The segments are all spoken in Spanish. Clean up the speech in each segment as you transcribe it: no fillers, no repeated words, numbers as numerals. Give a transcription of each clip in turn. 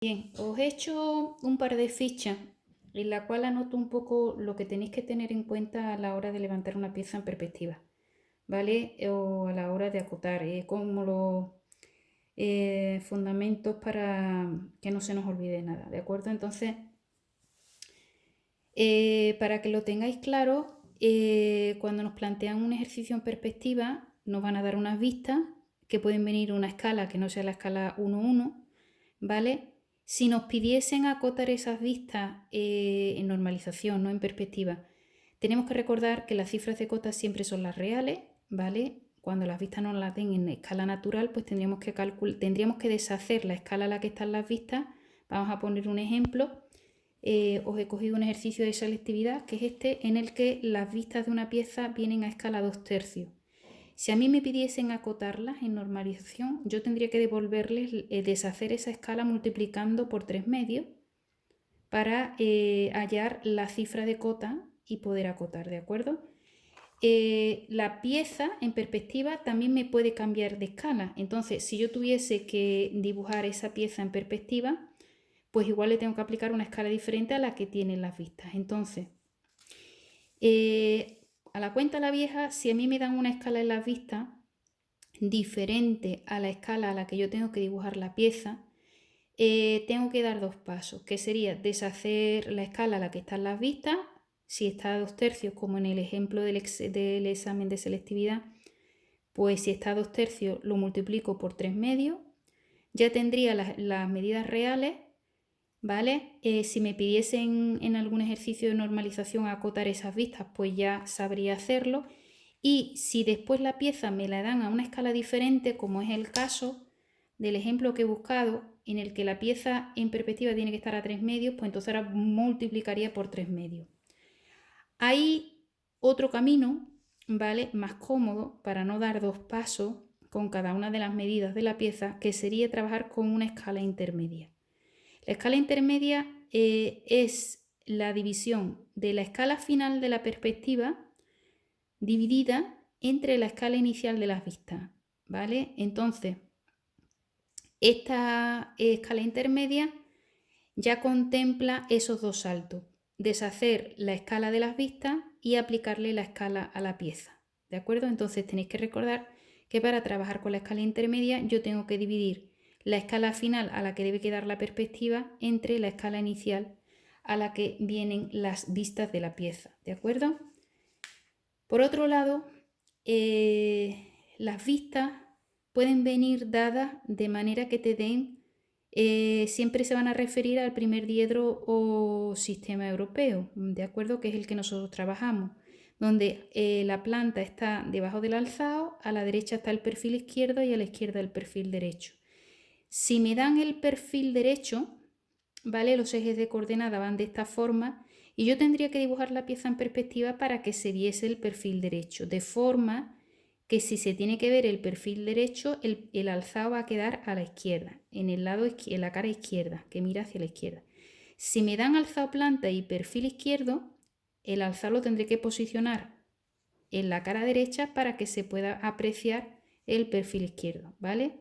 Bien, os he hecho un par de fichas en la cual anoto un poco lo que tenéis que tener en cuenta a la hora de levantar una pieza en perspectiva, ¿vale? O a la hora de acotar, como los fundamentos para que no se nos olvide nada, ¿de acuerdo? Entonces, para que lo tengáis claro, cuando nos plantean un ejercicio en perspectiva, nos van a dar unas vistas que pueden venir una escala que no sea la escala 1-1, ¿vale? Si nos pidiesen acotar esas vistas en normalización, no en perspectiva, tenemos que recordar que las cifras de cota siempre son las reales, ¿vale? Cuando las vistas no las den en escala natural, pues tendríamos que deshacer la escala a la que están las vistas. Vamos a poner un ejemplo. Os he cogido un ejercicio de selectividad, que es este, en el que las vistas de una pieza vienen a escala 2/3. Si a mí me pidiesen acotarlas en normalización, yo tendría que devolverles, deshacer esa escala multiplicando por 3/2 para hallar la cifra de cota y poder acotar, ¿de acuerdo? La pieza en perspectiva también me puede cambiar de escala. Entonces, si yo tuviese que dibujar esa pieza en perspectiva, pues igual le tengo que aplicar una escala diferente a la que tienen las vistas. Entonces, a la cuenta la vieja, si a mí me dan una escala en las vistas diferente a la escala a la que yo tengo que dibujar la pieza, tengo que dar dos pasos, que sería deshacer la escala a la que están las vistas. Si está a 2/3, como en el ejemplo del examen de selectividad, pues si está a 2/3 lo multiplico por 3/2, ya tendría las medidas reales, ¿vale? Si me pidiesen en algún ejercicio de normalización acotar esas vistas, pues ya sabría hacerlo. Y si después la pieza me la dan a una escala diferente, como es el caso del ejemplo que he buscado, en el que la pieza en perspectiva tiene que estar a 3/2, pues entonces ahora multiplicaría por 3/2. Hay otro camino, ¿vale? Más cómodo para no dar dos pasos con cada una de las medidas de la pieza, que sería trabajar con una escala intermedia. La escala intermedia es la división de la escala final de la perspectiva dividida entre la escala inicial de las vistas, ¿vale? Entonces, esta escala intermedia ya contempla esos dos saltos: deshacer la escala de las vistas y aplicarle la escala a la pieza, ¿de acuerdo? Entonces tenéis que recordar que para trabajar con la escala intermedia yo tengo que dividir la escala final a la que debe quedar la perspectiva entre la escala inicial a la que vienen las vistas de la pieza, ¿de acuerdo? Por otro lado, las vistas pueden venir dadas de manera que te den, siempre se van a referir al primer diedro o sistema europeo, ¿de acuerdo? Que es el que nosotros trabajamos, donde la planta está debajo del alzado, a la derecha está el perfil izquierdo y a la izquierda el perfil derecho. Si me dan el perfil derecho, ¿vale? Los ejes de coordenada van de esta forma y yo tendría que dibujar la pieza en perspectiva para que se viese el perfil derecho, de forma que si se tiene que ver el perfil derecho, el alzado va a quedar a la izquierda, en la cara izquierda, que mira hacia la izquierda. Si me dan alzado planta y perfil izquierdo, el alzado lo tendré que posicionar en la cara derecha para que se pueda apreciar el perfil izquierdo, ¿vale?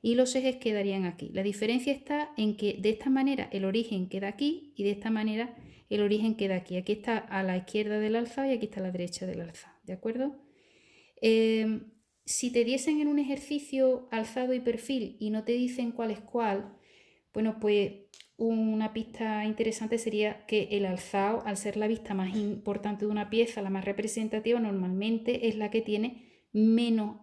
Y los ejes quedarían aquí. La diferencia está en que de esta manera el origen queda aquí y de esta manera el origen queda aquí. Aquí está a la izquierda del alzado y aquí está a la derecha del alzado, ¿de acuerdo? Si te diesen en un ejercicio alzado y perfil y no te dicen cuál es cuál, bueno, pues una pista interesante sería que el alzado, al ser la vista más importante de una pieza, la más representativa, normalmente es la que tiene menos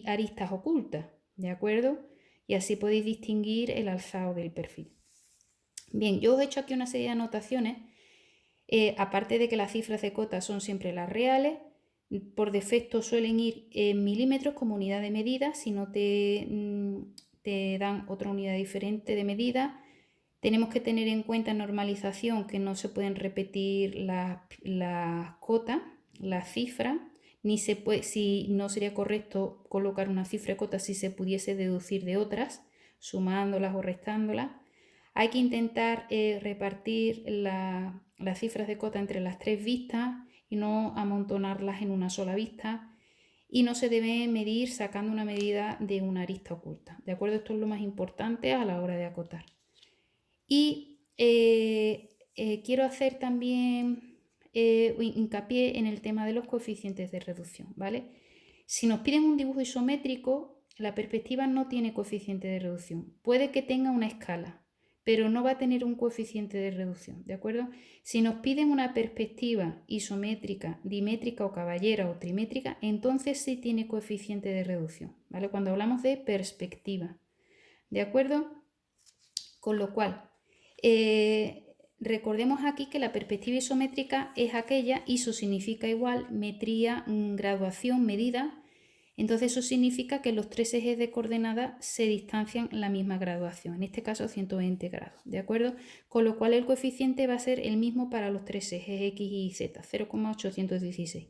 aristas ocultas, ¿de acuerdo? Y así podéis distinguir el alzado del perfil. Bien, yo os he hecho aquí una serie de anotaciones, aparte de que las cifras de cota son siempre las reales. Por defecto suelen ir en milímetros como unidad de medida. Si no te dan otra unidad diferente de medida, tenemos que tener en cuenta en normalización que no se pueden repetir las cotas, las cifras, ni se puede, si no sería correcto colocar una cifra de cota si se pudiese deducir de otras, sumándolas o restándolas. Hay que intentar repartir las cifras de cota entre las tres vistas y no amontonarlas en una sola vista. Y no se debe medir sacando una medida de una arista oculta, ¿de acuerdo? Esto es lo más importante a la hora de acotar. Y quiero hacer también hincapié en el tema de los coeficientes de reducción, ¿vale? Si nos piden un dibujo isométrico, la perspectiva no tiene coeficiente de reducción. Puede que tenga una escala, pero no va a tener un coeficiente de reducción, ¿de acuerdo? Si nos piden una perspectiva isométrica, dimétrica o caballera o trimétrica, entonces sí tiene coeficiente de reducción, ¿vale? Cuando hablamos de perspectiva, ¿de acuerdo? Con lo cual, recordemos aquí que la perspectiva isométrica es aquella, iso significa igual, metría, graduación, medida. Entonces eso significa que los tres ejes de coordenadas se distancian la misma graduación, en este caso 120 grados, ¿de acuerdo? Con lo cual el coeficiente va a ser el mismo para los tres ejes X y Z, 0,816.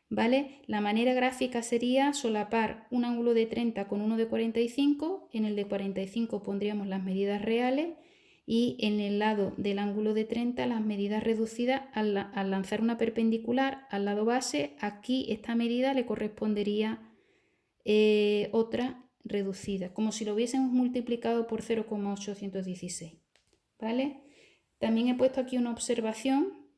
¿Vale? La manera gráfica sería solapar un ángulo de 30 con uno de 45, en el de 45 pondríamos las medidas reales y en el lado del ángulo de 30 las medidas reducidas. Al lanzar una perpendicular al lado base, aquí esta medida le correspondería otra reducida, como si lo hubiésemos multiplicado por 0,816, ¿vale? También he puesto aquí una observación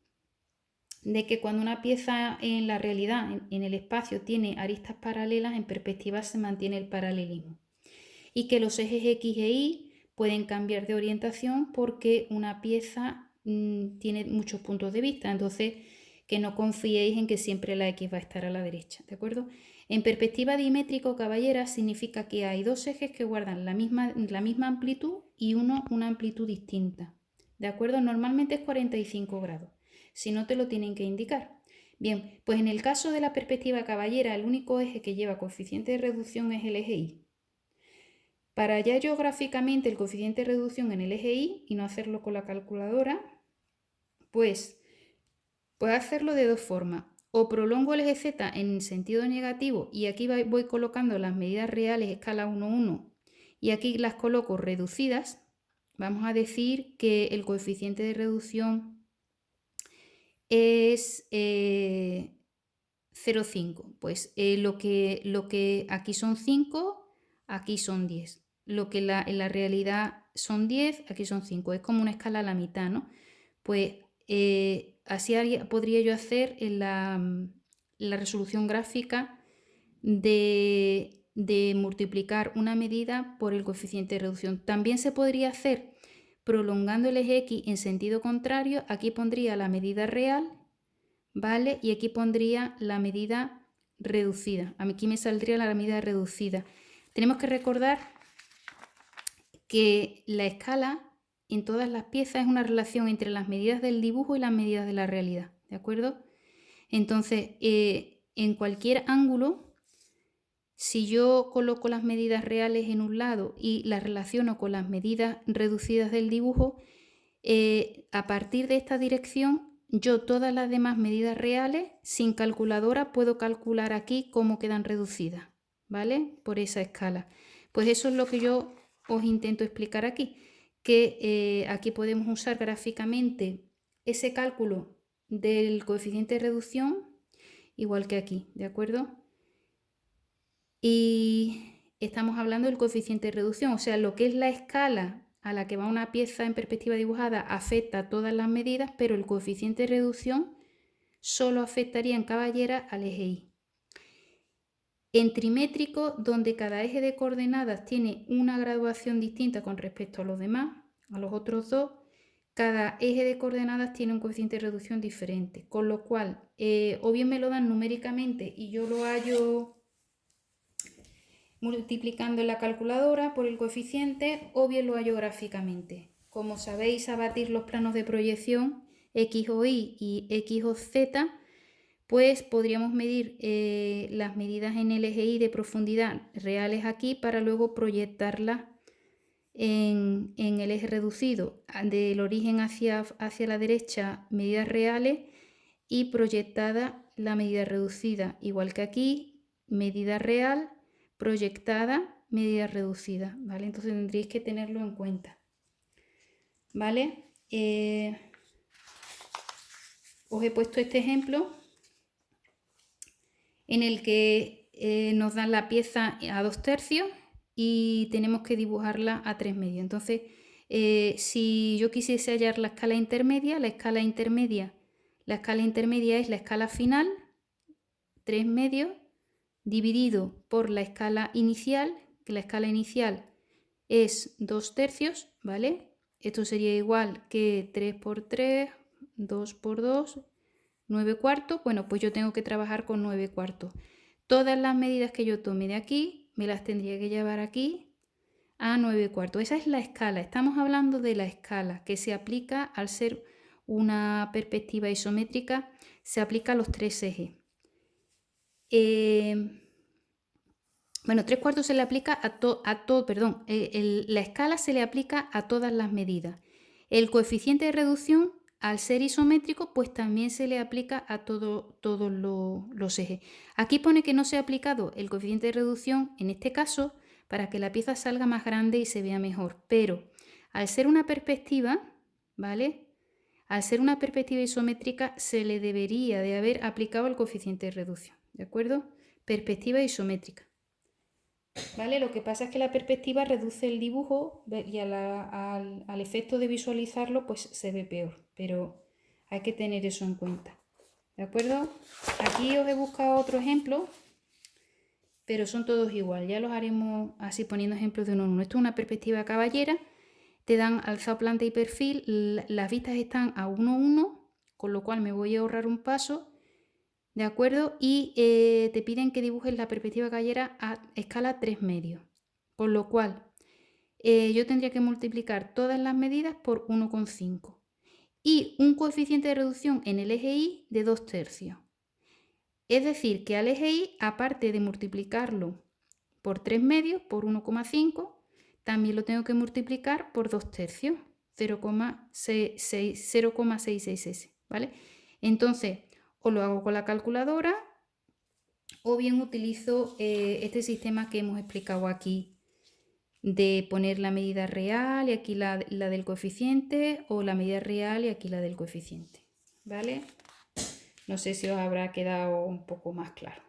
de que cuando una pieza en la realidad, en el espacio, tiene aristas paralelas, en perspectiva se mantiene el paralelismo. Y que los ejes X e Y pueden cambiar de orientación porque una pieza tiene muchos puntos de vista, entonces que no confiéis en que siempre la X va a estar a la derecha, ¿de acuerdo? En perspectiva dimétrica o caballera significa que hay dos ejes que guardan la misma amplitud y uno una amplitud distinta, ¿de acuerdo? Normalmente es 45 grados, si no te lo tienen que indicar. Bien, pues en el caso de la perspectiva caballera, el único eje que lleva coeficiente de reducción es el eje Y. Para hallar yo gráficamente el coeficiente de reducción en el eje Y y no hacerlo con la calculadora, pues puedo hacerlo de dos formas. O prolongo el eje Z en sentido negativo y aquí voy colocando las medidas reales escala 1, 1 y aquí las coloco reducidas. Vamos a decir que el coeficiente de reducción es 0,5. Pues lo que aquí son 5, aquí son 10. Lo que en la realidad son 10, aquí son 5. Es como una escala a la mitad, ¿no? Pues así podría yo hacer en la resolución gráfica de multiplicar una medida por el coeficiente de reducción. También se podría hacer prolongando el eje X en sentido contrario. Aquí pondría la medida real, ¿vale? Y aquí pondría la medida reducida. Aquí me saldría la medida reducida. Tenemos que recordar que la escala en todas las piezas es una relación entre las medidas del dibujo y las medidas de la realidad, ¿de acuerdo? Entonces, en cualquier ángulo, si yo coloco las medidas reales en un lado y las relaciono con las medidas reducidas del dibujo, a partir de esta dirección, yo todas las demás medidas reales, sin calculadora, puedo calcular aquí cómo quedan reducidas, ¿vale? Por esa escala. Pues eso es lo que yo os intento explicar aquí, que aquí podemos usar gráficamente ese cálculo del coeficiente de reducción, igual que aquí, ¿de acuerdo? Y estamos hablando del coeficiente de reducción, o sea, lo que es la escala a la que va una pieza en perspectiva dibujada afecta a todas las medidas, pero el coeficiente de reducción solo afectaría en caballera al eje Y. En trimétrico, donde cada eje de coordenadas tiene una graduación distinta con respecto a los demás, a los otros dos, cada eje de coordenadas tiene un coeficiente de reducción diferente, con lo cual o bien me lo dan numéricamente y yo lo hallo multiplicando en la calculadora por el coeficiente, o bien lo hallo gráficamente. Como sabéis, abatir los planos de proyección X o Y y X o Z, pues podríamos medir las medidas en el eje Y de profundidad reales aquí para luego proyectarlas en el eje reducido, del origen hacia la derecha, medidas reales, y proyectada la medida reducida, igual que aquí, medida real, proyectada, medida reducida, ¿vale? Entonces tendréis que tenerlo en cuenta, ¿vale? Os he puesto este ejemplo en el que nos dan la pieza a 2/3 y tenemos que dibujarla a 3/2. Entonces Si yo quisiese hallar la escala intermedia, la escala intermedia es la escala final, 3 medios, dividido por la escala inicial, que la escala inicial es 2 tercios, ¿vale? Esto sería igual que 3 por 3, 2 por 2, 9 cuartos. Bueno, pues yo tengo que trabajar con 9 cuartos. Todas las medidas que yo tome de aquí, me las tendría que llevar aquí a 9 cuartos. Esa es la escala. Estamos hablando de la escala que se aplica al ser una perspectiva isométrica, se aplica a los 3 ejes. Bueno, 3 cuartos se le aplica la escala se le aplica a todas las medidas. El coeficiente de reducción, al ser isométrico, pues también se le aplica a todos los ejes. Aquí pone que no se ha aplicado el coeficiente de reducción, en este caso, para que la pieza salga más grande y se vea mejor. Pero al ser una perspectiva, ¿vale? Al ser una perspectiva isométrica, se le debería de haber aplicado el coeficiente de reducción, ¿de acuerdo? Perspectiva isométrica. ¿Vale? Lo que pasa es que la perspectiva reduce el dibujo y al efecto de visualizarlo pues se ve peor, pero hay que tener eso en cuenta. ¿De acuerdo? Aquí os he buscado otro ejemplo, pero son todos igual. Ya los haremos así poniendo ejemplos de uno en uno. Esto es una perspectiva caballera. Te dan alzado, planta y perfil. Las vistas están a 1, 1, con lo cual me voy a ahorrar un paso. ¿De acuerdo? Y te piden que dibujes la perspectiva caballera a escala 3 medios. Con lo cual, yo tendría que multiplicar todas las medidas por 1,5. Y un coeficiente de reducción en el eje Y de 2 tercios. Es decir, que al eje Y, aparte de multiplicarlo por 3 medios, por 1,5, también lo tengo que multiplicar por 2 tercios, 0,66s, ¿vale? Entonces, o lo hago con la calculadora o bien utilizo este sistema que hemos explicado aquí de poner la medida real y aquí la del coeficiente, o la medida real y aquí la del coeficiente, ¿vale? No sé si os habrá quedado un poco más claro.